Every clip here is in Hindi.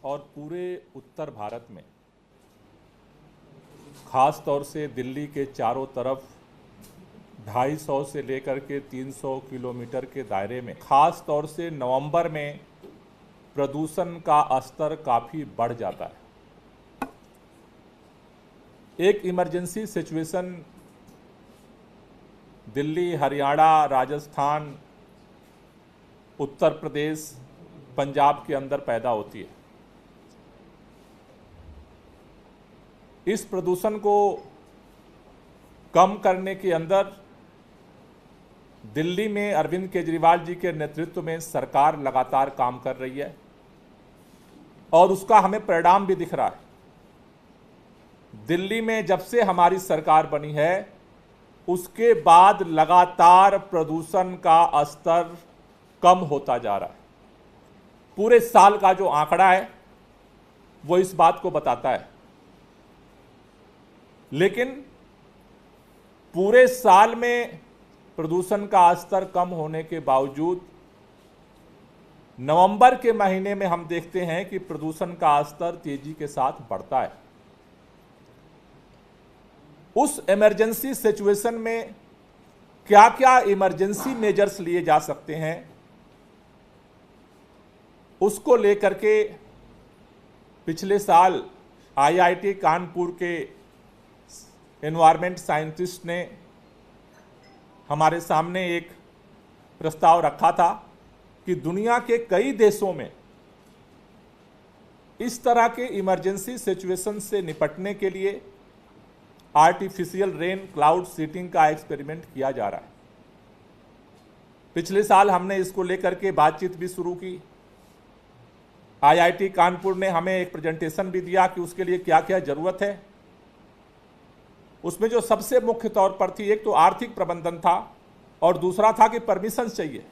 और पूरे उत्तर भारत में, ख़ास तौर से दिल्ली के चारों तरफ 250 से लेकर के 300 किलोमीटर के दायरे में, ख़ास तौर से नवंबर में प्रदूषण का स्तर काफ़ी बढ़ जाता है। एक इमरजेंसी सिचुएशन दिल्ली, हरियाणा, राजस्थान, उत्तर प्रदेश, पंजाब के अंदर पैदा होती है। इस प्रदूषण को कम करने के अंदर दिल्ली में अरविंद केजरीवाल जी के नेतृत्व में सरकार लगातार काम कर रही है और उसका हमें परिणाम भी दिख रहा है। दिल्ली में जब से हमारी सरकार बनी है उसके बाद लगातार प्रदूषण का स्तर कम होता जा रहा है। पूरे साल का जो आंकड़ा है वो इस बात को बताता है। लेकिन पूरे साल में प्रदूषण का स्तर कम होने के बावजूद नवंबर के महीने में हम देखते हैं कि प्रदूषण का स्तर तेजी के साथ बढ़ता है। उस इमरजेंसी सिचुएशन में क्या क्या इमरजेंसी मेजर्स लिए जा सकते हैं, उसको लेकर के पिछले साल आईआईटी कानपुर के एनवायरमेंट साइंटिस्ट ने हमारे सामने एक प्रस्ताव रखा था कि दुनिया के कई देशों में इस तरह के इमरजेंसी सिचुएशन से निपटने के लिए आर्टिफिशियल रेन क्लाउड सीटिंग का एक्सपेरिमेंट किया जा रहा है। पिछले साल हमने इसको लेकर के बातचीत भी शुरू की। आईआईटी कानपुर ने हमें एक प्रेजेंटेशन भी दिया कि उसके लिए क्या क्या जरूरत है। उसमें जो सबसे मुख्य तौर पर थी, एक तो आर्थिक प्रबंधन था और दूसरा था कि परमिशन चाहिए।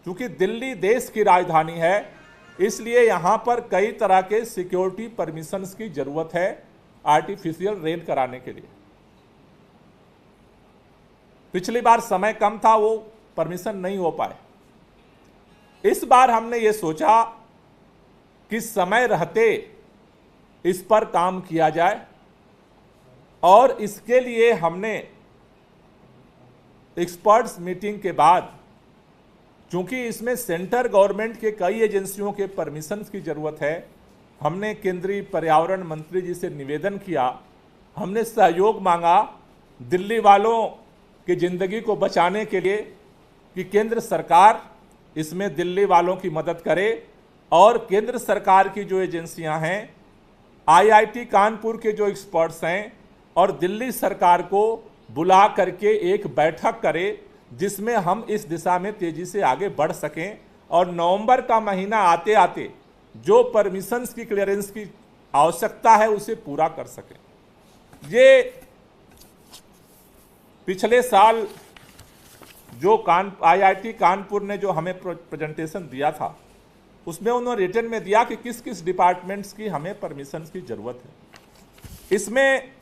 क्योंकि दिल्ली देश की राजधानी है इसलिए यहां पर कई तरह के सिक्योरिटी परमिशंस की जरूरत है आर्टिफिशियल रेन कराने के लिए। पिछली बार समय कम था, वो परमिशन नहीं हो पाए। इस बार हमने ये सोचा कि समय रहते इस पर काम किया जाए और इसके लिए हमने एक्सपर्ट्स मीटिंग के बाद, चूंकि इसमें सेंट्रल गवर्नमेंट के कई एजेंसियों के परमिशंस की जरूरत है, हमने केंद्रीय पर्यावरण मंत्री जी से निवेदन किया, हमने सहयोग मांगा दिल्ली वालों की जिंदगी को बचाने के लिए कि केंद्र सरकार इसमें दिल्ली वालों की मदद करे। और केंद्र सरकार की जो एजेंसियां हैं, आईआईटी कानपुर के जो एक्सपर्ट्स हैं और दिल्ली सरकार को बुला करके एक बैठक करे जिसमें हम इस दिशा में तेजी से आगे बढ़ सकें और नवंबर का महीना आते आते जो परमिशंस की क्लियरेंस की आवश्यकता है उसे पूरा कर सकें। ये पिछले साल जो आईआईटी कानपुर ने जो हमें प्रेजेंटेशन दिया था उसमें उन्होंने रिटन में दिया कि किस किस डिपार्टमेंट्स की हमें परमिशंस की जरूरत है। इसमें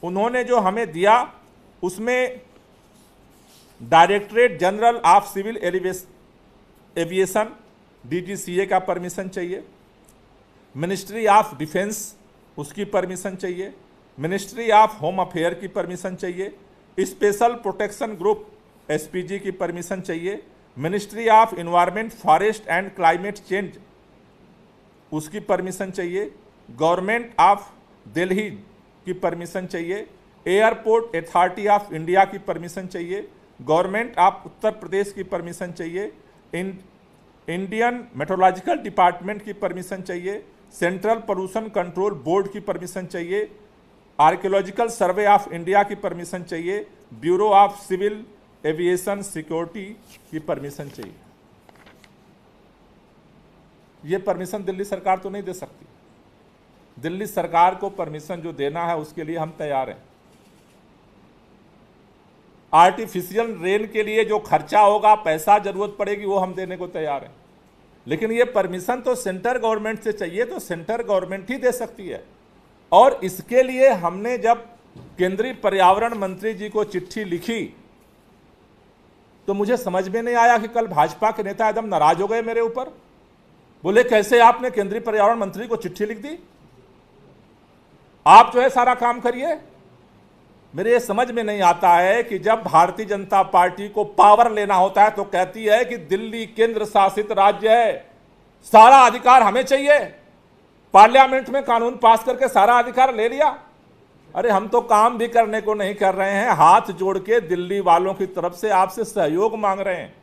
उन्होंने जो हमें दिया उसमें directorate general of civil aviation DGCA का परमिशन चाहिए, मिनिस्ट्री ऑफ डिफेंस उसकी परमिशन चाहिए, मिनिस्ट्री ऑफ होम अफेयर की परमिशन चाहिए, स्पेशल प्रोटेक्शन ग्रुप एसपीजी की परमिशन चाहिए, ministry of environment, forest and climate change उसकी परमिशन चाहिए, गवर्नमेंट ऑफ दिल्ली की परमिशन चाहिए, एयरपोर्ट अथॉरिटी ऑफ इंडिया की परमिशन चाहिए, गवर्नमेंट ऑफ उत्तर प्रदेश की परमिशन चाहिए, इंडियन मेट्रोलॉजिकल डिपार्टमेंट की परमिशन चाहिए, सेंट्रल पोल्यूशन कंट्रोल बोर्ड की परमिशन चाहिए, आर्कियोलॉजिकल सर्वे ऑफ इंडिया की परमिशन चाहिए, bureau of civil aviation security की परमिशन चाहिए। ये परमिशन दिल्ली सरकार तो नहीं दे सकती। दिल्ली सरकार को परमिशन जो देना है उसके लिए हम तैयार हैं। आर्टिफिशियल रेन के लिए जो खर्चा होगा, पैसा जरूरत पड़ेगी, वो हम देने को तैयार हैं। लेकिन ये परमिशन तो सेंट्रल गवर्नमेंट से चाहिए तो सेंट्रल गवर्नमेंट ही दे सकती है। और इसके लिए हमने जब केंद्रीय पर्यावरण मंत्री जी को चिट्ठी लिखी तो मुझे समझ में नहीं आया कि कल भाजपा के नेता एकदम नाराज हो गए मेरे ऊपर। बोले कैसे आपने केंद्रीय पर्यावरण मंत्री को चिट्ठी लिख दी, आप जो है सारा काम करिए। मेरे ये समझ में नहीं आता है कि जब भारतीय जनता पार्टी को पावर लेना होता है तो कहती है कि दिल्ली केंद्र शासित राज्य है, सारा अधिकार हमें चाहिए। पार्लियामेंट में कानून पास करके सारा अधिकार ले लिया। अरे हम तो काम भी करने को नहीं कर रहे हैं, हाथ जोड़ के दिल्ली वालों की तरफ से आपसे सहयोग मांग रहे हैं।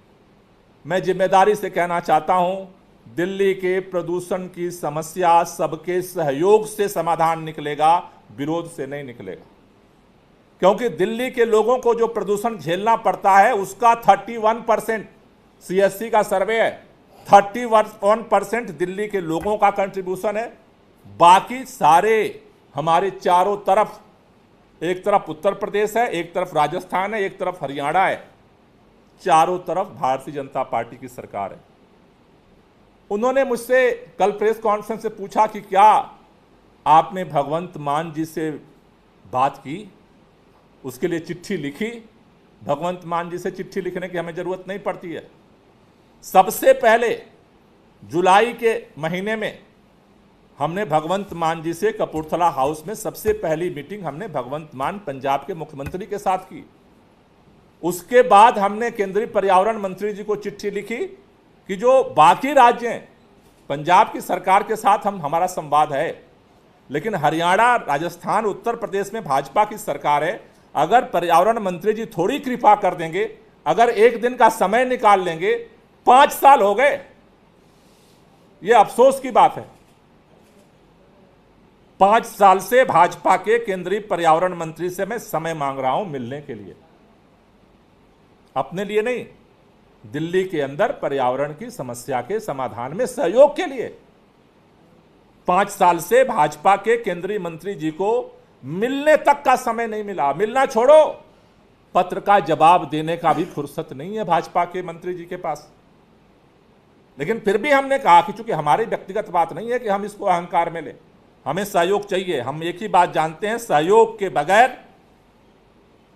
मैं जिम्मेदारी से कहना चाहता हूं, दिल्ली के प्रदूषण की समस्या सबके सहयोग से समाधान निकलेगा, विरोध से नहीं निकलेगा। क्योंकि दिल्ली के लोगों को जो प्रदूषण झेलना पड़ता है उसका 31% CSC का सर्वे है, 31% दिल्ली के लोगों का कंट्रीब्यूशन है। बाकी सारे हमारे चारों तरफ, एक तरफ उत्तर प्रदेश है, एक तरफ राजस्थान है, एक तरफ हरियाणा है, चारों तरफ भारतीय जनता पार्टी की सरकार है। उन्होंने मुझसे कल प्रेस कॉन्फ्रेंस से पूछा कि क्या आपने भगवंत मान जी से बात की, उसके लिए चिट्ठी लिखी। भगवंत मान जी से चिट्ठी लिखने की हमें जरूरत नहीं पड़ती है। सबसे पहले जुलाई के महीने में हमने भगवंत मान जी से कपूरथला हाउस में सबसे पहली मीटिंग हमने भगवंत मान पंजाब के मुख्यमंत्री के साथ की। उसके बाद हमने केंद्रीय पर्यावरण मंत्री जी को चिट्ठी लिखी कि जो बाकी राज्य हैं, पंजाब की सरकार के साथ हमारा संवाद है, लेकिन हरियाणा, राजस्थान, उत्तर प्रदेश में भाजपा की सरकार है। अगर पर्यावरण मंत्री जी थोड़ी कृपा कर देंगे, अगर एक दिन का समय निकाल लेंगे, 5 साल हो गए, यह अफसोस की बात है। 5 साल से भाजपा के केंद्रीय पर्यावरण मंत्री से मैं समय मांग रहा हूं मिलने के लिए, अपने लिए नहीं, दिल्ली के अंदर पर्यावरण की समस्या के समाधान में सहयोग के लिए। 5 साल से भाजपा के केंद्रीय मंत्री जी को मिलने तक का समय नहीं मिला। मिलना छोड़ो, पत्र का जवाब देने का भी फुर्सत नहीं है भाजपा के मंत्री जी के पास। लेकिन फिर भी हमने कहा कि चूंकि हमारी व्यक्तिगत बात नहीं है कि हम इसको अहंकार में लें, हमें सहयोग चाहिए। हम एक ही बात जानते हैं, सहयोग के बगैर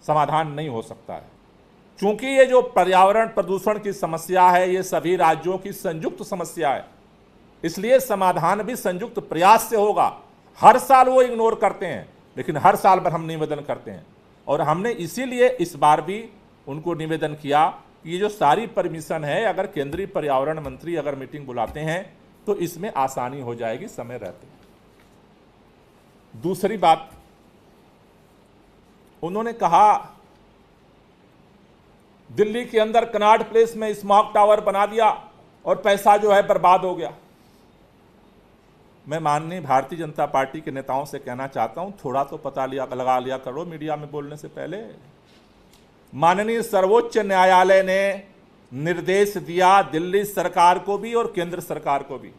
समाधान नहीं हो सकता है। चूंकि ये जो पर्यावरण प्रदूषण की समस्या है, ये सभी राज्यों की संयुक्त समस्या है, इसलिए समाधान भी संयुक्त प्रयास से होगा। हर साल वो इग्नोर करते हैं, लेकिन हर साल पर हम निवेदन करते हैं। और हमने इसीलिए इस बार भी उनको निवेदन किया कि ये जो सारी परमिशन है, अगर केंद्रीय पर्यावरण मंत्री अगर मीटिंग बुलाते हैं तो इसमें आसानी हो जाएगी समय रहते। दूसरी बात, उन्होंने कहा दिल्ली के अंदर कनॉट प्लेस में स्मॉग टावर बना दिया और पैसा जो है बर्बाद हो गया। मैं माननीय भारतीय जनता पार्टी के नेताओं से कहना चाहता हूं, थोड़ा तो पता लगा लिया करो मीडिया में बोलने से पहले। माननीय सर्वोच्च न्यायालय ने निर्देश दिया दिल्ली सरकार को भी और केंद्र सरकार को भी।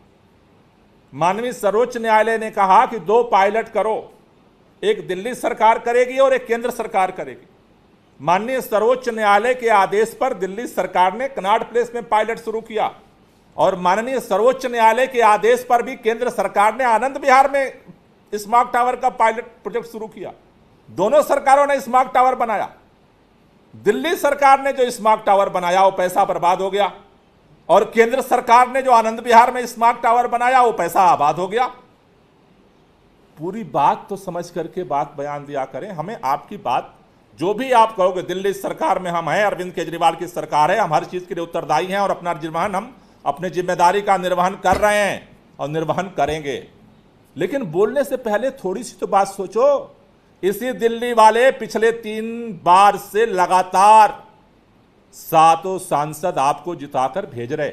माननीय सर्वोच्च न्यायालय ने कहा कि 2 पायलट करो, एक दिल्ली सरकार करेगी और एक केंद्र सरकार करेगी। माननीय सर्वोच्च न्यायालय के आदेश पर दिल्ली सरकार ने कनॉट प्लेस में पायलट शुरू किया और माननीय सर्वोच्च न्यायालय के आदेश पर भी केंद्र सरकार ने आनंद विहार में स्मॉग टावर का पायलट प्रोजेक्ट शुरू किया। दोनों सरकारों ने स्मॉग टावर बनाया। दिल्ली सरकार ने जो स्मॉग टावर बनाया वो पैसा बर्बाद हो गया, और केंद्र सरकार ने जो आनंद विहार में स्मॉग टावर बनाया वो पैसा आबाद हो गया। पूरी बात तो समझ करके बात बयान दिया करें। हमें आपकी बात, जो भी आप कहोगे, दिल्ली सरकार में हम हैं, अरविंद केजरीवाल की सरकार है, हम हर चीज के लिए उत्तरदायी हैं और अपना निर्वहन, हम अपने जिम्मेदारी का निर्वहन कर रहे हैं और निर्वहन करेंगे। लेकिन बोलने से पहले थोड़ी सी तो बात सोचो। इसी दिल्ली वाले पिछले 3 बार से लगातार 7 सांसद आपको जिताकर भेज रहे,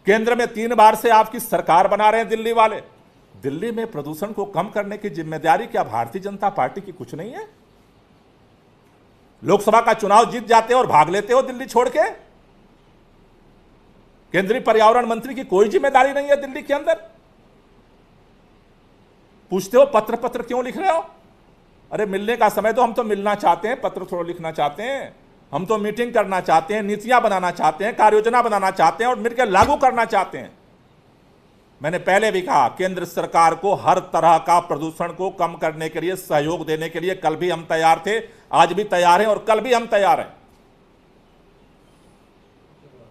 केंद्र में 3 बार से आपकी सरकार बना रहे हैं दिल्ली वाले। दिल्ली में प्रदूषण को कम करने की जिम्मेदारी क्या भारतीय जनता पार्टी की कुछ नहीं है? लोकसभा का चुनाव जीत जाते हो और भाग लेते हो दिल्ली छोड़ के। केंद्रीय पर्यावरण मंत्री की कोई जिम्मेदारी नहीं है दिल्ली के अंदर। पूछते हो पत्र क्यों लिख रहे हो? अरे मिलने का समय तो, हम तो मिलना चाहते हैं, पत्र थोड़ा लिखना चाहते हैं। हम तो मीटिंग करना चाहते हैं, नीतियां बनाना चाहते हैं, कार्य योजना बनाना चाहते हैं और मिलकर लागू करना चाहते हैं। मैंने पहले भी कहा, केंद्र सरकार को हर तरह का प्रदूषण को कम करने के लिए, सहयोग देने के लिए कल भी हम तैयार थे, आज भी तैयार हैं और कल भी हम तैयार हैं।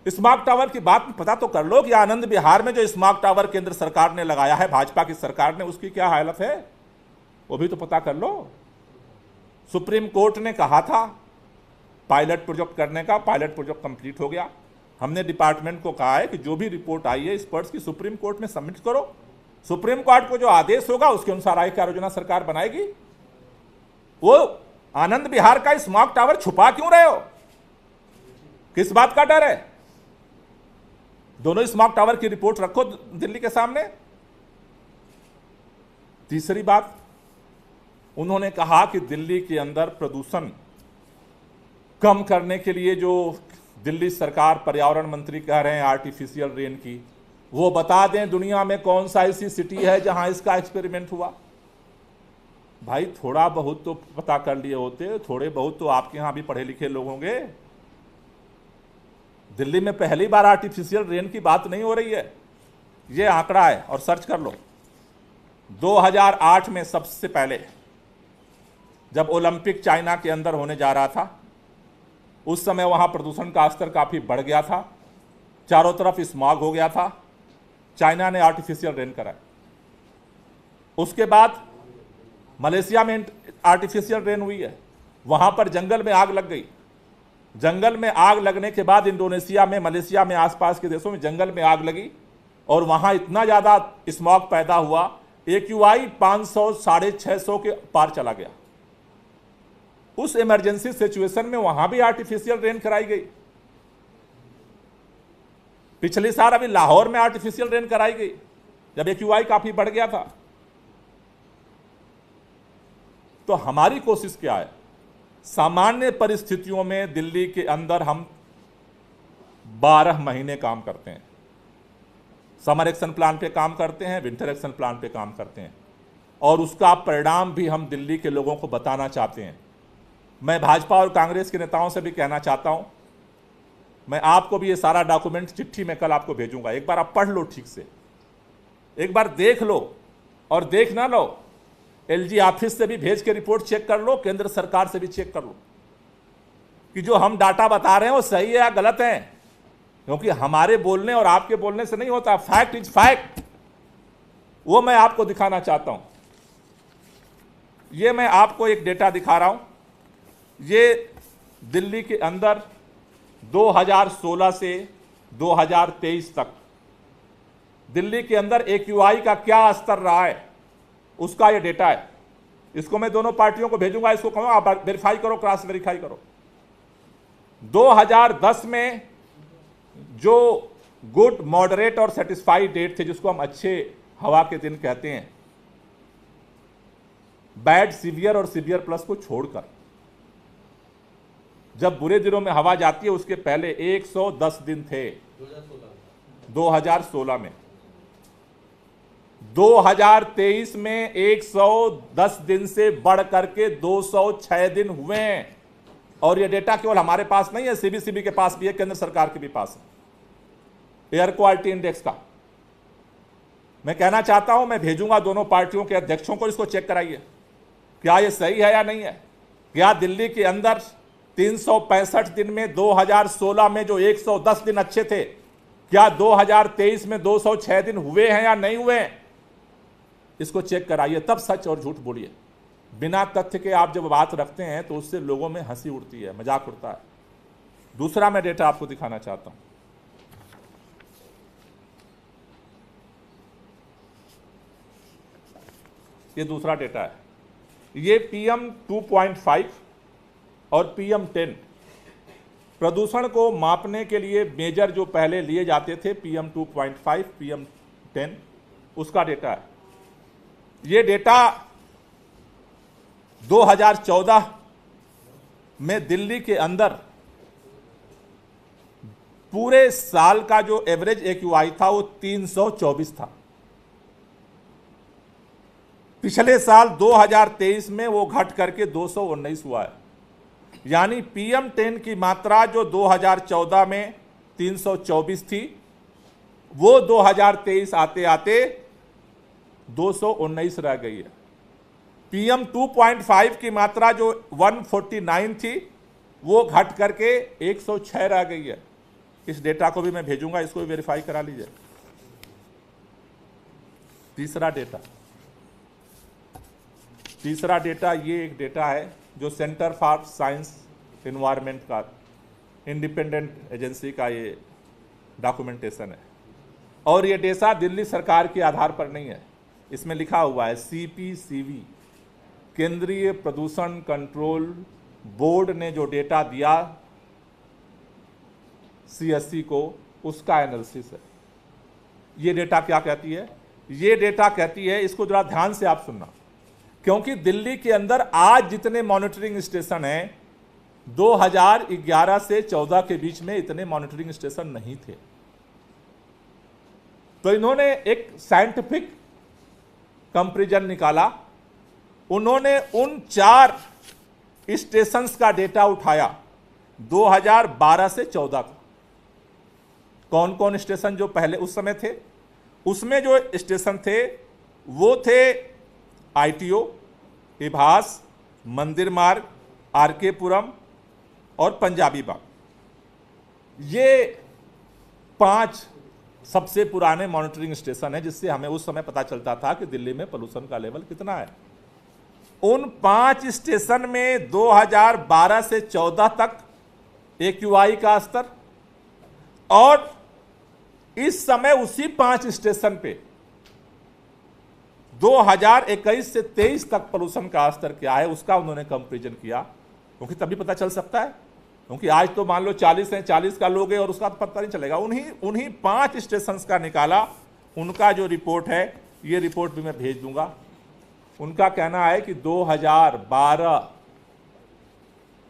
स्मार्ट टावर की बात पता तो कर लो कि आनंद विहार में जो स्मार्ट टावर केंद्र सरकार ने लगाया है, भाजपा की सरकार ने, उसकी क्या हालत है, वो भी तो पता कर लो। सुप्रीम कोर्ट ने कहा था पायलट प्रोजेक्ट करने का, पायलट प्रोजेक्ट कंप्लीट हो गया। हमने डिपार्टमेंट को कहा है कि जो भी रिपोर्ट आई है एक्सपर्ट्स की सुप्रीम कोर्ट में सबमिट करो, सुप्रीम कोर्ट को जो आदेश होगा उसके अनुसार आय कार्य योजना सरकार बनाएगी। वो आनंद विहार का स्मार्ट टावर छुपा क्यों रहे हो, किस बात का डर है? दोनों स्मार्ट टावर की रिपोर्ट रखो दिल्ली के सामने। तीसरी बात, उन्होंने कहा कि दिल्ली के अंदर प्रदूषण कम करने के लिए जो दिल्ली सरकार, पर्यावरण मंत्री कह रहे हैं आर्टिफिशियल रेन की, वो बता दें दुनिया में कौन सा ऐसी सिटी है जहां इसका एक्सपेरिमेंट हुआ। भाई थोड़ा बहुत तो पता कर लिए होते, थोड़े बहुत तो आपके यहां भी पढ़े लिखे लोग होंगे। दिल्ली में पहली बार आर्टिफिशियल रेन की बात नहीं हो रही है, ये आंकड़ा है और सर्च कर लो। 2008 में सबसे पहले जब ओलंपिक चाइना के अंदर होने जा रहा था, उस समय वहां प्रदूषण का स्तर काफी बढ़ गया था, चारों तरफ स्मॉग हो गया था, चाइना ने आर्टिफिशियल रेन कराया। उसके बाद मलेशिया में आर्टिफिशियल रेन हुई है, वहां पर जंगल में आग लग गई। जंगल में आग लगने के बाद इंडोनेशिया में, मलेशिया में, आसपास के देशों में जंगल में आग लगी और वहां इतना ज्यादा स्मॉग पैदा हुआ, AQI 500 650 के पार चला गया। उस इमरजेंसी सिचुएशन में वहां भी आर्टिफिशियल रेन कराई गई। पिछले साल अभी लाहौर में आर्टिफिशियल रेन कराई गई जब AQI काफी बढ़ गया था। तो हमारी कोशिश क्या है, सामान्य परिस्थितियों में दिल्ली के अंदर हम 12 महीने काम करते हैं, समर एक्शन प्लान पे काम करते हैं, विंटर एक्शन प्लान पे काम करते हैं, और उसका परिणाम भी हम दिल्ली के लोगों को बताना चाहते हैं। मैं भाजपा और कांग्रेस के नेताओं से भी कहना चाहता हूं, मैं आपको भी ये सारा डॉक्यूमेंट चिट्ठी में कल आपको भेजूंगा, एक बार आप पढ़ लो ठीक से, एक बार देख लो, और देख ना लो LG ऑफिस से भी भेज के रिपोर्ट चेक कर लो, केंद्र सरकार से भी चेक कर लो कि जो हम डाटा बता रहे हैं वो सही है या गलत है, क्योंकि हमारे बोलने और आपके बोलने से नहीं होता, फैक्ट इज फैक्ट। वो मैं आपको दिखाना चाहता हूं। ये मैं आपको एक डेटा दिखा रहा हूं, ये दिल्ली के अंदर 2016 से 2023 तक दिल्ली के अंदर AQI का क्या स्तर रहा है, उसका ये डेटा है। इसको मैं दोनों पार्टियों को भेजूंगा, इसको कहूंगा आप वेरीफाई करो, क्रॉस वेरीफाई करो। 2010 में जो गुड, मॉडरेट और सेटिस्फाइड डेट थे, जिसको हम अच्छे हवा के दिन कहते हैं, बैड, सीवियर और सीवियर प्लस को छोड़कर, जब बुरे दिनों में हवा जाती है उसके पहले 110 दिन थे 2016 में। 2023 में 110 दिन से बढ़ करके 206 दिन हुए हैं, और यह डेटा केवल हमारे पास नहीं है, CBCB के पास भी है, केंद्र सरकार के भी पास है, एयर क्वालिटी इंडेक्स का। मैं कहना चाहता हूं, मैं भेजूंगा दोनों पार्टियों के अध्यक्षों को, इसको चेक कराइए क्या यह सही है या नहीं है। क्या दिल्ली के अंदर 365 दिन में 2016 में जो 110 दिन अच्छे थे, क्या 2023 में 206 दिन हुए हैं या नहीं हुए हैं, इसको चेक कराइए, तब सच और झूठ बोलिए। बिना तथ्य के आप जब बात रखते हैं तो उससे लोगों में हंसी उड़ती है, मजाक उड़ता है। दूसरा मैं डेटा आपको दिखाना चाहता हूं, ये दूसरा डेटा है, ये PM 2.5 और PM 10 प्रदूषण को मापने के लिए मेजर जो पहले लिए जाते थे, PM 2.5, PM 10, उसका डेटा है। ये डेटा 2014 में दिल्ली के अंदर पूरे साल का जो एवरेज AQI था वो 324 था। पिछले साल 2023 में वो घट करके 219 हुआ है। यानी PM 10 की मात्रा जो 2014 में 324 थी, वो 2023 आते आते 219 रह गई है। PM 2.5 की मात्रा जो 149 थी, वो घट करके 106 रह गई है। इस डेटा को भी मैं भेजूंगा, इसको भी वेरीफाई करा लीजिए। तीसरा डेटा ये एक डेटा है जो सेंटर फॉर साइंस एनवायरनमेंट का इंडिपेंडेंट एजेंसी का ये डॉक्यूमेंटेशन है, और ये डेटा दिल्ली सरकार के आधार पर नहीं है। इसमें लिखा हुआ है CPCB, केंद्रीय प्रदूषण कंट्रोल बोर्ड ने जो डेटा दिया CSC को, उसका एनालिसिस है। ये डेटा क्या कहती है? ये डेटा कहती है, इसको जरा ध्यान से आप सुनना, क्योंकि दिल्ली के अंदर आज जितने मॉनिटरिंग स्टेशन हैं, 2011 से 14 के बीच में इतने मॉनिटरिंग स्टेशन नहीं थे। तो इन्होंने एक साइंटिफिक कंपैरिजन निकाला। उन्होंने उन 4 स्टेशंस का डेटा उठाया 2012 से 14 का। कौन कौन स्टेशन जो पहले उस समय थे? उसमें जो स्टेशन थे वो थे ITO, इभास, मंदिर मार्ग, RK पुरम और पंजाबी बाग। ये 5 सबसे पुराने मॉनिटरिंग स्टेशन है, जिससे हमें उस समय पता चलता था कि दिल्ली में पोल्यूशन का लेवल कितना है। उन 5 स्टेशन में 2012 से 14 तक AQI का स्तर, और इस समय उसी 5 स्टेशन पे 2021 से 23 तक पोल्यूशन का स्तर क्या है, उसका उन्होंने कंपैरिजन किया। क्योंकि तभी पता चल सकता है, क्योंकि आज तो मान लो 40 है, 40 का लोगे और उसका तो पता नहीं चलेगा। उन्हीं 5 स्टेशंस का निकाला, उनका जो रिपोर्ट है, ये रिपोर्ट भी मैं भेज दूंगा। उनका कहना है कि 2012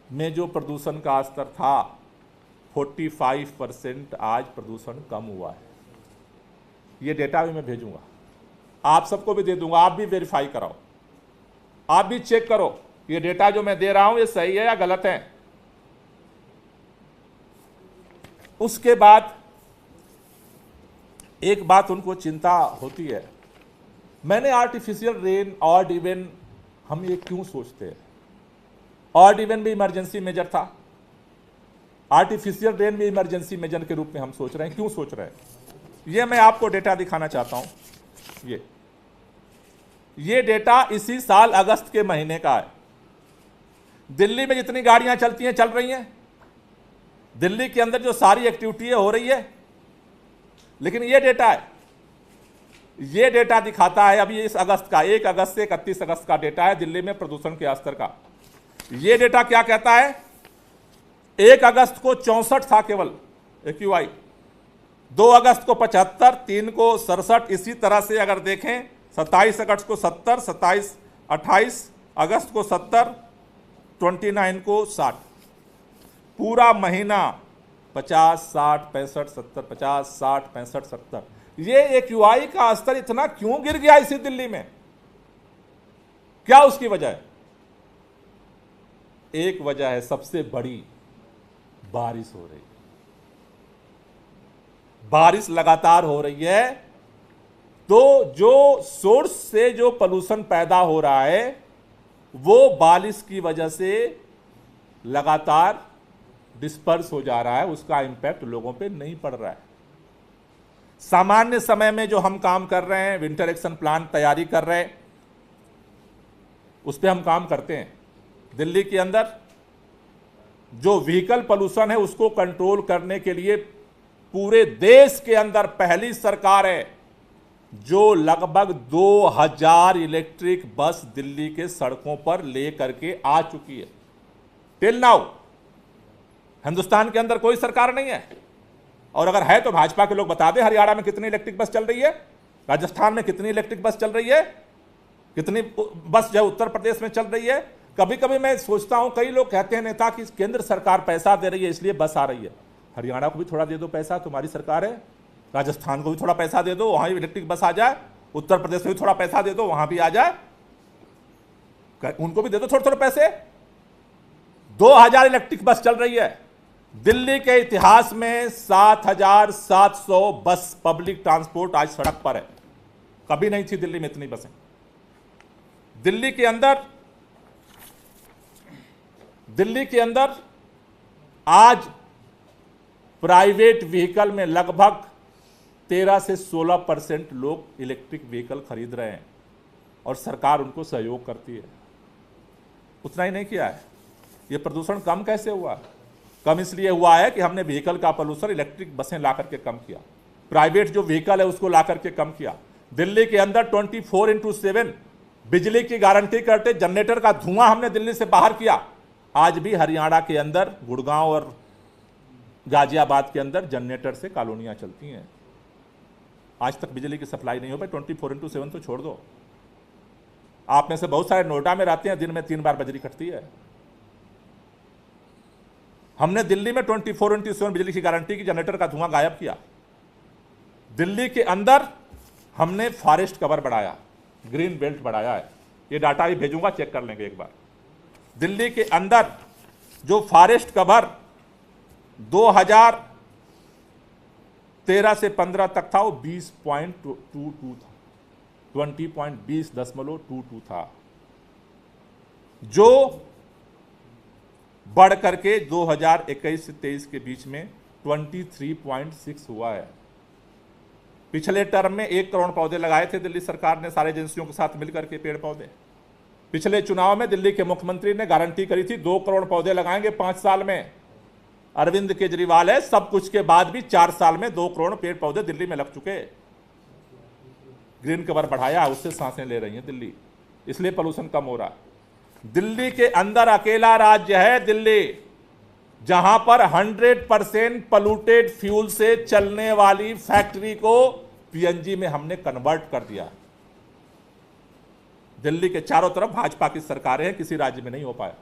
में जो प्रदूषण का स्तर था 45%, आज प्रदूषण कम हुआ है। ये डेटा भी मैं भेजूंगा, आप सबको भी दे दूंगा, आप भी वेरीफाई कराओ, आप भी चेक करो ये डेटा जो मैं दे रहा हूं ये सही है या गलत है। उसके बाद एक बात उनको चिंता होती है, मैंने आर्टिफिशियल रेन, ऑड इवन, हम ये क्यों सोचते हैं? ऑड इवन भी इमरजेंसी मेजर था, आर्टिफिशियल रेन भी इमरजेंसी मेजर के रूप में हम सोच रहे हैं। क्यों सोच रहे हैं? ये मैं आपको डेटा दिखाना चाहता हूं। ये डेटा इसी साल अगस्त के महीने का है। दिल्ली में जितनी गाड़ियां चलती हैं, चल रही हैं, दिल्ली के अंदर जो सारी एक्टिविटी हो रही है, लेकिन ये डेटा है, ये डेटा दिखाता है अभी इस अगस्त का, 1 अगस्त से 31 अगस्त का डेटा है दिल्ली में प्रदूषण के स्तर का। ये डेटा क्या कहता है? 1 अगस्त को 64 था केवल AQI, 2 अगस्त को 75, 3 को 67, इसी तरह से अगर देखें 27 अगस्त को 70, 28 अगस्त को 70, 29 को 60, पूरा महीना 50, 60, 65, 70, 50, 60, 65, 70। ये AQI का स्तर इतना क्यों गिर गया इसी दिल्ली में? क्या उसकी वजह है? एक वजह है सबसे बड़ी, बारिश हो रही, बारिश लगातार हो रही है, तो जो सोर्स से जो पोल्यूशन पैदा हो रहा है वो बारिश की वजह से लगातार डिस्पर्स हो जा रहा है, उसका इंपैक्ट लोगों पे नहीं पड़ रहा है। सामान्य समय में जो हम काम कर रहे हैं, विंटर एक्शन प्लान तैयारी कर रहे हैं, उस पर हम काम करते हैं। दिल्ली के अंदर जो व्हीकल पोल्यूशन है उसको कंट्रोल करने के लिए पूरे देश के अंदर पहली सरकार है जो लगभग 2000 इलेक्ट्रिक बस दिल्ली के सड़कों पर ले करके आ चुकी है। टिल नाउ हिंदुस्तान के अंदर कोई सरकार नहीं है, और अगर है तो भाजपा के लोग बता दें हरियाणा में कितनी इलेक्ट्रिक बस चल रही है, राजस्थान में कितनी इलेक्ट्रिक बस चल रही है, कितनी बस जो उत्तर प्रदेश में चल रही है। कभी कभी मैं सोचता हूं, कई लोग कहते हैं नेता कि केंद्र सरकार पैसा दे रही है इसलिए बस आ रही है। हरियाणा को भी थोड़ा दे दो पैसा, तुम्हारी सरकार है, राजस्थान को भी थोड़ा पैसा दे दो, वहां भी इलेक्ट्रिक बस आ जाए, उत्तर प्रदेश में भी थोड़ा पैसा दे दो, वहां भी आ जाए, उनको भी दे दो थोड़े थोड़े पैसे। 2000 इलेक्ट्रिक बस चल रही है। दिल्ली के इतिहास में 7700 बस पब्लिक ट्रांसपोर्ट आज सड़क पर है, कभी नहीं थी दिल्ली में इतनी बसें। दिल्ली के अंदर आज प्राइवेट व्हीकल में लगभग 13 से 16% लोग इलेक्ट्रिक व्हीकल खरीद रहे हैं और सरकार उनको सहयोग करती है। उतना ही नहीं किया है, ये प्रदूषण कम कैसे हुआ? कम इसलिए हुआ है कि हमने व्हीकल का पोल्यूशन इलेक्ट्रिक बसें ला करके कम किया, प्राइवेट जो व्हीकल है उसको ला करके कम किया। दिल्ली के अंदर 24/7 बिजली की गारंटी करते जनरेटर का धुआं हमने दिल्ली से बाहर किया। आज भी हरियाणा के अंदर गुड़गांव और गाजियाबाद के अंदर जनरेटर से कॉलोनियां चलती हैं। आज तक बिजली की सप्लाई नहीं हो पाई। 24/7 तो छोड़ दो, आप में से बहुत सारे नोएडा में रहते हैं, दिन में 3 बार बिजली कटती है। हमने दिल्ली में 24/7 बिजली की गारंटी की, जनरेटर का धुआं गायब किया। दिल्ली के अंदर हमने फॉरेस्ट कवर बढ़ाया, ग्रीन बेल्ट बढ़ाया है। ये डाटा भी भेजूंगा, चेक कर लेंगे एक बार। दिल्ली के अंदर जो फॉरेस्ट कवर 2013 से 15 तक था वो 20.22 था, 20.20.22 था, जो बढ़ करके 2021 से 23 के बीच में 23.6 हुआ है। पिछले टर्म में 1 करोड़ पौधे लगाए थे दिल्ली सरकार ने सारे एजेंसियों के साथ मिलकर के, पेड़ पौधे। पिछले चुनाव में दिल्ली के मुख्यमंत्री ने गारंटी करी थी 2 करोड़ पौधे लगाएंगे 5 साल में। अरविंद केजरीवाल है, सब कुछ के बाद भी 4 साल में 2 करोड़ पेड़ पौधे दिल्ली में लग चुके। ग्रीन कवर बढ़ाया, उससे सांसें ले रही है दिल्ली, इसलिए पोल्यूशन कम हो रहा है। दिल्ली के अंदर अकेला राज्य है दिल्ली जहां पर 100% पोल्यूटेड फ्यूल से चलने वाली फैक्ट्री को पीएनजी में हमने कन्वर्ट कर दिया। दिल्ली के चारों तरफ भाजपा की सरकारें हैं, किसी राज्य में नहीं हो पाया।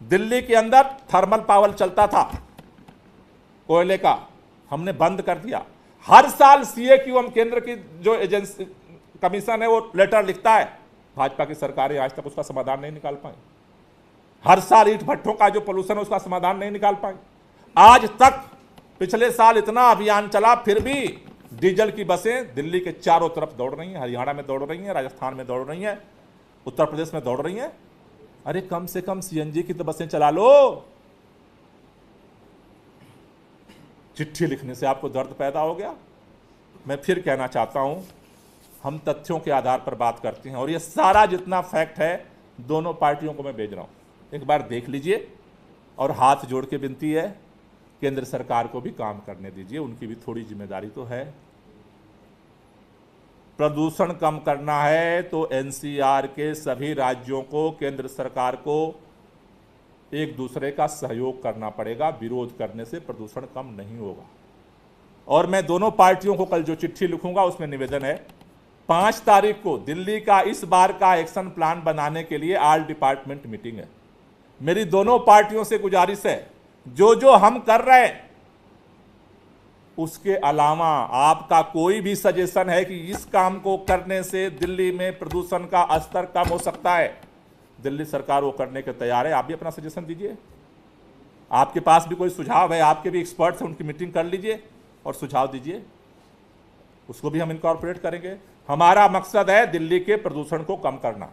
दिल्ली के अंदर थर्मल पावर चलता था कोयले का, हमने बंद कर दिया। हर साल सीएक्यूएम केंद्र की जो एजेंसी कमीशन है वो लेटर लिखता है, भाजपा की सरकारें आज तक उसका समाधान नहीं निकाल पाई। हर साल ईंट भट्ठों का जो पोल्यूशन है उसका समाधान नहीं निकाल पाई। आज तक पिछले साल इतना अभियान चला, फिर भी डीजल की बसें दिल्ली के चारों तरफ दौड़ रही हैं, हरियाणा में दौड़ रही हैं, राजस्थान में दौड़ रही हैं, उत्तर प्रदेश में दौड़ रही हैं। अरे कम से कम सीएनजी की तो बसें चला लो। चिट्ठी लिखने से आपको दर्द पैदा हो गया। मैं फिर कहना चाहता हूं, हम तथ्यों के आधार पर बात करते हैं और ये सारा जितना फैक्ट है दोनों पार्टियों को मैं भेज रहा हूं, एक बार देख लीजिए। और हाथ जोड़ के विनती है, केंद्र सरकार को भी काम करने दीजिए, उनकी भी थोड़ी जिम्मेदारी तो है। प्रदूषण कम करना है तो एनसीआर के सभी राज्यों को, केंद्र सरकार को एक दूसरे का सहयोग करना पड़ेगा। विरोध करने से प्रदूषण कम नहीं होगा। और मैं दोनों पार्टियों को कल जो चिट्ठी लिखूंगा उसमें निवेदन है, 5 तारीख को दिल्ली का इस बार का एक्शन प्लान बनाने के लिए ऑल डिपार्टमेंट मीटिंग है। मेरी दोनों पार्टियों से गुजारिश है, जो जो हम कर रहे हैं उसके अलावा आपका कोई भी सजेशन है कि इस काम को करने से दिल्ली में प्रदूषण का स्तर कम हो सकता है, दिल्ली सरकार वो करने के तैयार है। आप भी अपना सजेशन दीजिए। आपके पास भी कोई सुझाव है, आपके भी एक्सपर्ट्स हैं, उनकी मीटिंग कर लीजिए और सुझाव दीजिए, उसको भी हम इनकॉर्पोरेट करेंगे। हमारा मकसद है दिल्ली के प्रदूषण को कम करना,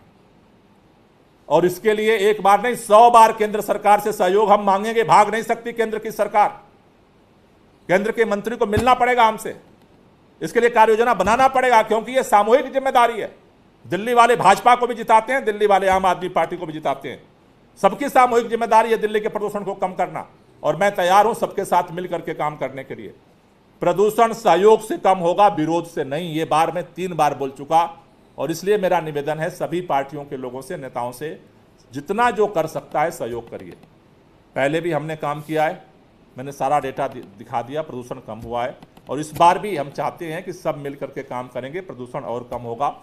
और इसके लिए एक बार नहीं 100 बार केंद्र सरकार से सहयोग हम मांगेंगे। भाग नहीं सकती केंद्र की सरकार, केंद्र के मंत्री को मिलना पड़ेगा हमसे, इसके लिए कार्य योजना बनाना पड़ेगा, क्योंकि यह सामूहिक जिम्मेदारी है। दिल्ली वाले भाजपा को भी जिताते हैं, दिल्ली वाले आम आदमी पार्टी को भी जिताते हैं, सबकी सामूहिक जिम्मेदारी है दिल्ली के प्रदूषण को कम करना। और मैं तैयार हूं सबके साथ मिलकर के काम करने के लिए। प्रदूषण सहयोग से कम होगा, विरोध से नहीं। ये बार मैं 3 बार बोल चुका, और इसलिए मेरा निवेदन है सभी पार्टियों के लोगों से, नेताओं से, जितना जो कर सकता है सहयोग करिए। पहले भी हमने काम किया है, मैंने सारा डेटा दिखा दिया, प्रदूषण कम हुआ है। और इस बार भी हम चाहते हैं कि सब मिल करके काम करेंगे, प्रदूषण और कम होगा।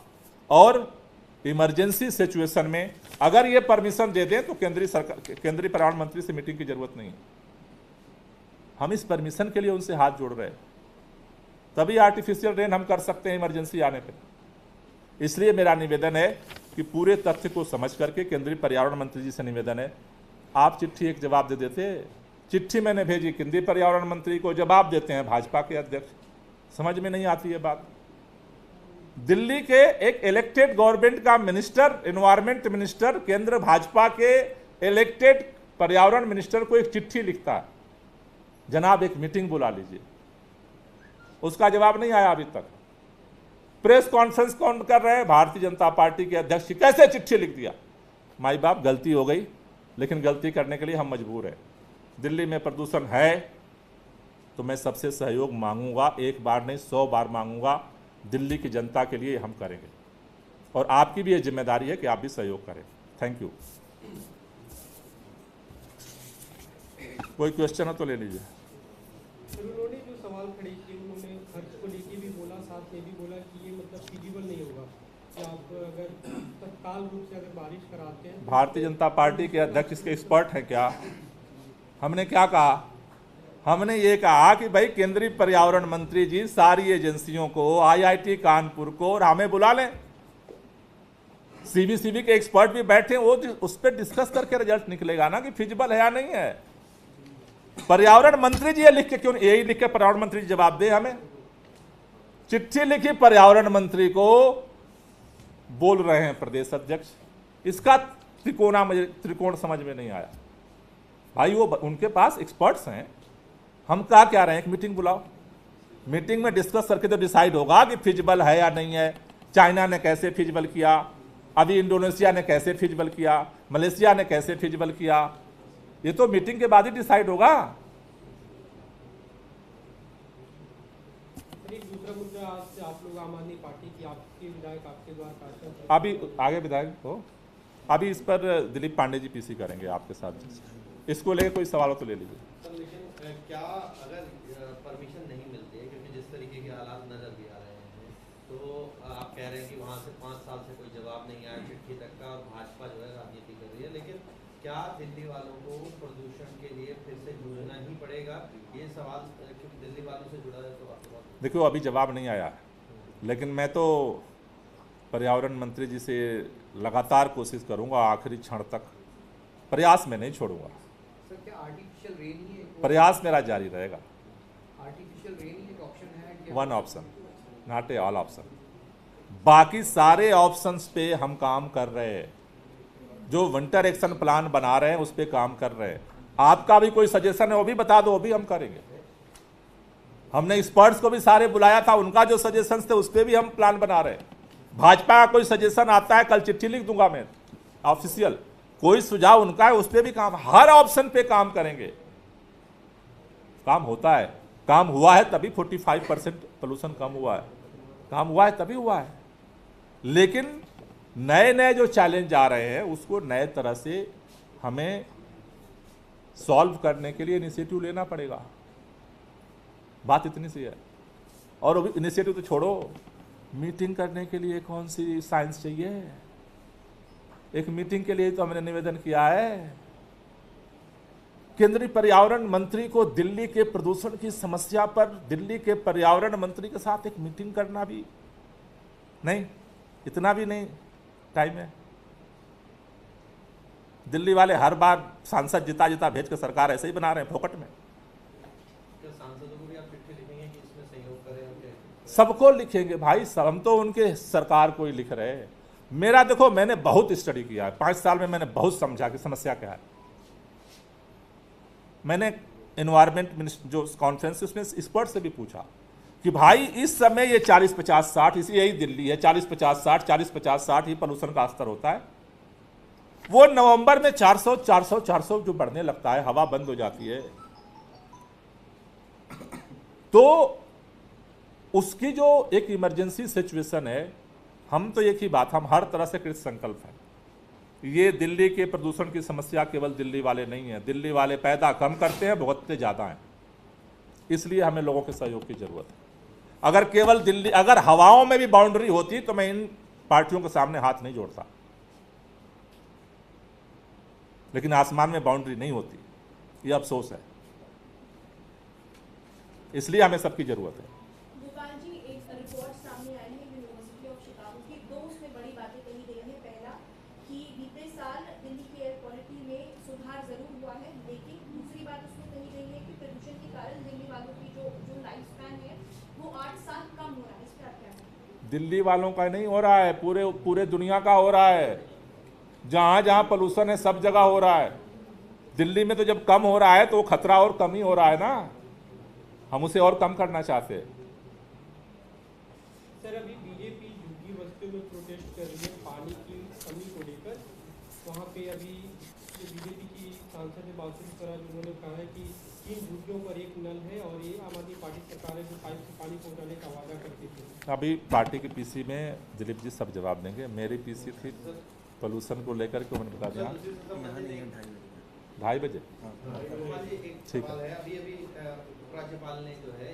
और इमरजेंसी सिचुएशन में अगर ये परमिशन दे दें तो केंद्रीय पर्यावरण मंत्री से मीटिंग की जरूरत नहीं है। हम इस परमिशन के लिए उनसे हाथ जोड़ रहे हैं, तभी आर्टिफिशियल रेन हम कर सकते हैं इमरजेंसी आने पर। इसलिए मेरा निवेदन है कि पूरे तथ्य को समझ करके केंद्रीय पर्यावरण मंत्री जी से निवेदन है, आप चिट्ठी एक जवाब दे देते। चिट्ठी मैंने भेजी, केंद्रीय पर्यावरण मंत्री को जवाब देते हैं भाजपा के अध्यक्ष। समझ में नहीं आती है बात। दिल्ली के एक इलेक्टेड गवर्नमेंट का मिनिस्टर, एनवायरमेंट मिनिस्टर, केंद्र भाजपा के इलेक्टेड पर्यावरण मिनिस्टर को एक चिट्ठी लिखता है जनाब एक मीटिंग बुला लीजिए। उसका जवाब नहीं आया अभी तक। प्रेस कॉन्फ्रेंस कौन कर रहे हैं? भारतीय जनता पार्टी के अध्यक्ष कैसे चिट्ठी लिख दिया, माई बाप गलती हो गई, लेकिन गलती करने के लिए हम मजबूर हैं। दिल्ली में प्रदूषण है तो मैं सबसे सहयोग मांगूंगा, एक बार नहीं 100 बार मांगूंगा। दिल्ली की जनता के लिए हम करेंगे और आपकी भी ये जिम्मेदारी है कि आप भी सहयोग करें। Thank you. कोई क्वेश्चन हो तो ले लीजिए। उन्होंने जो सवाल खड़े किए, उन्होंने खर्च को लेके भी बोला, साथ में भी बोला कि ये मतलब फीजिबल नहीं होगा कि आप अगर तत्काल रूप से अगर बारिश कराते हैं। भारतीय जनता पार्टी के अध्यक्ष इसके एक्सपर्ट हैं क्या? हमने क्या कहा? हमने ये कहा कि भाई केंद्रीय पर्यावरण मंत्री जी सारी एजेंसियों को, IIT कानपुर को और हमें बुला लें। CBCB के एक्सपर्ट भी बैठे, वो उस पर डिस्कस करके रिजल्ट निकलेगा ना कि फिजिबल है या नहीं है। पर्यावरण मंत्री जी ये लिख के क्यों, यही लिख के पर्यावरण मंत्री जी जवाब दे। हमें चिट्ठी लिखी पर्यावरण मंत्री को, बोल रहे हैं प्रदेश अध्यक्ष। इसका त्रिकोण समझ में नहीं आया भाई। वो उनके पास एक्सपर्ट्स हैं, हम क्या रहे हैं, एक मीटिंग बुलाओ, मीटिंग में डिस्कस करके तो डिसाइड होगा कि फिजिबल है या नहीं है। चाइना ने कैसे फिजिबल किया, अभी इंडोनेशिया ने कैसे फिजिबल किया, मलेशिया ने कैसे फिजिबल किया, ये तो मीटिंग के बाद ही डिसाइड होगा। एक दूसरा मुद्दा, आज से आप लोग आम आदमी पार्टी की, आपके विधायक आपके द्वारा पार्षद, अभी आगे विधायक हो, अभी इस पर दिलीप पांडे जी PC करेंगे आपके साथ। इसको लेकर कोई सवाल हो तो ले लीजिए। लेकिन क्या अगर परमिशन नहीं मिलती है, क्योंकि जिस तरीके के हालात नजर भी आ रहे हैं, तो आप कह रहे हैं कि वहाँ से 5 साल से कोई जवाब नहीं आया चिट्ठी तक का, और भाजपा जो है राजनीति कर रही है, लेकिन क्या दिल्ली वालों को प्रदूषण के लिए फिर से जूझना ही पड़ेगा? ये सवाल क्योंकि दिल्ली वालों से जुड़ा है तो आपको देखो अभी जवाब नहीं आया, लेकिन मैं तो पर्यावरण मंत्री जी से लगातार कोशिश करूंगा, आखिरी क्षण तक प्रयास में नहीं छोड़ूंगा। सर क्या आर्टिफिशियल रेन ही प्रयास मेरा जारी रहेगा। आर्टिफिशियल रेन ही एक ऑप्शन है कि one option, not a all option. बाकी सारे ऑप्शंस पे हम काम कर रहे हैं, जो विंटर एक्शन प्लान बना रहे हैं उस पे काम कर रहे हैं। आपका भी कोई सजेशन है वो भी बता दो, वो भी हम करेंगे। हमने एक्सपर्ट्स को भी सारे बुलाया था, उनका जो सजेशंस थे उस पे भी हम प्लान बना रहे हैं। भाजपा का कोई सजेशन आता है, कल चिट्ठी लिख दूंगा मैं ऑफिशियल, कोई सुझाव उनका है उस पे भी काम, हर ऑप्शन पे काम करेंगे। काम होता है, काम हुआ है तभी 45% पोल्यूशन कम हुआ है, काम हुआ है तभी हुआ है। लेकिन नए नए जो चैलेंज आ रहे हैं उसको नए तरह से हमें सॉल्व करने के लिए इनिशिएटिव लेना पड़ेगा। बात इतनी सी है। और इनिशिएटिव तो छोड़ो, मीटिंग करने के लिए कौन सी साइंस चाहिए? एक मीटिंग के लिए तो हमने निवेदन किया है। केंद्रीय पर्यावरण मंत्री को दिल्ली के प्रदूषण की समस्या पर दिल्ली के पर्यावरण मंत्री के साथ एक मीटिंग करना भी नहीं, इतना भी नहीं टाइम है। दिल्ली वाले हर बार सांसद जिता जिता भेज कर सरकार ऐसे ही बना रहे हैं फोकट में। सांसदों को भी आप चिट्ठी लिखेंगे कि इसमें सहयोग करें? सबको लिखेंगे भाई, सब हम तो उनके सरकार को ही लिख रहे हैं। मेरा देखो, मैंने बहुत स्टडी किया है, 5 साल में मैंने बहुत समझा कि समस्या क्या है। मैंने एनवायरमेंट मिनिस्टर जो कॉन्फ्रेंस उसमें एक्सपर्ट से भी पूछा कि भाई इस समय ये 40-50-60 इसी यही दिल्ली है, 40-50-60 40-50-60 ही पोल्यूशन का स्तर होता है। वो नवंबर में 400 जो बढ़ने लगता है, हवा बंद हो जाती है, तो उसकी जो एक इमरजेंसी सिचुएशन है, हम तो एक ही बात, हम हर तरह से कृत संकल्प हैं। ये दिल्ली के प्रदूषण की समस्या केवल दिल्ली वाले नहीं है, दिल्ली वाले पैदा कम करते हैं, भुगतते ज़्यादा हैं। इसलिए हमें लोगों के सहयोग की जरूरत है। अगर केवल दिल्ली, अगर हवाओं में भी बाउंड्री होती तो मैं इन पार्टियों के सामने हाथ नहीं जोड़ता, लेकिन आसमान में बाउंड्री नहीं होती, ये अफसोस है। इसलिए हमें सबकी जरूरत है। गोपाल जी, एक रिपोर्ट सामने आई है यूनिवर्सिटी ऑफ शिकागो की, 2 उसमें बड़ी बातें कही गई हैं। पहला कि बीते साल दिल्ली की एयर क्वालिटी में सुधार जरूर हुआ है, लेकिन दूसरी बात उसमें कही गई है कि प्रदूषण के कारण दिल्ली वालों की जो लाइफ स्पैन है वो 8 साल कम हो रहा है। इस पर आप क्या कहेंगे? दिल्ली वालों का नहीं हो रहा है, पूरे दुनिया का हो रहा है। जहां जहां पोल्यूशन है सब जगह हो रहा है। दिल्ली में तो जब कम हो रहा है तो वो खतरा और कम ही हो रहा है ना। हम उसे और कम करना चाहते हैं। सर अभी बीजेपी झुग्गी बस्तियों में प्रोटेस्ट कर रही है पानी की कमी को लेकर। वहाँ पे अभी बीजेपी की सांसद है बासुरी स्वराज, उन्होंने कहा है कि 3 झुग्गियों पर एक नल है और ये आम आदमी पार्टी सरकार है जो पाइप से पानी पहुँचाने का वादा करती थी। अभी पार्टी की पीसी में दिलीप जी सब जवाब देंगे। मेरी पीसी थी पोल्यूशन को लेकर के, उन्होंने बता दिया 2:30 बजे। एक ठीक सवाल है, अभी उपराज्यपाल ने जो है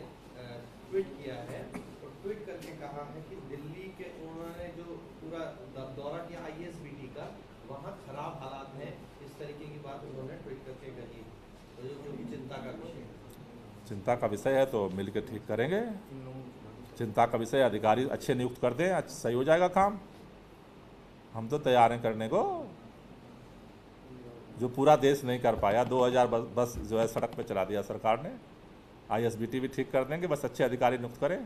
ट्वीट किया है और ट्वीट करके कहा है कि दिल्ली के उन्होंने जो पूरा दौरा किया ISBT का, वहाँ खराब हालात हैं, इस तरीके की बात उन्होंने ट्वीट करके कही, तो जो कि चिंता का विषय है। चिंता का विषय है तो मिलकर ठीक करेंगे। चिंता का विषय, अधिकारी अच्छे नियुक्त कर दें, सही हो जाएगा काम। हम तो तैयार हैं करने को। जो पूरा देश नहीं कर पाया, 2000 बस जो है सड़क पे चला दिया सरकार ने। ISBT भी ठीक कर देंगे, बस अच्छे अधिकारी नियुक्त करें।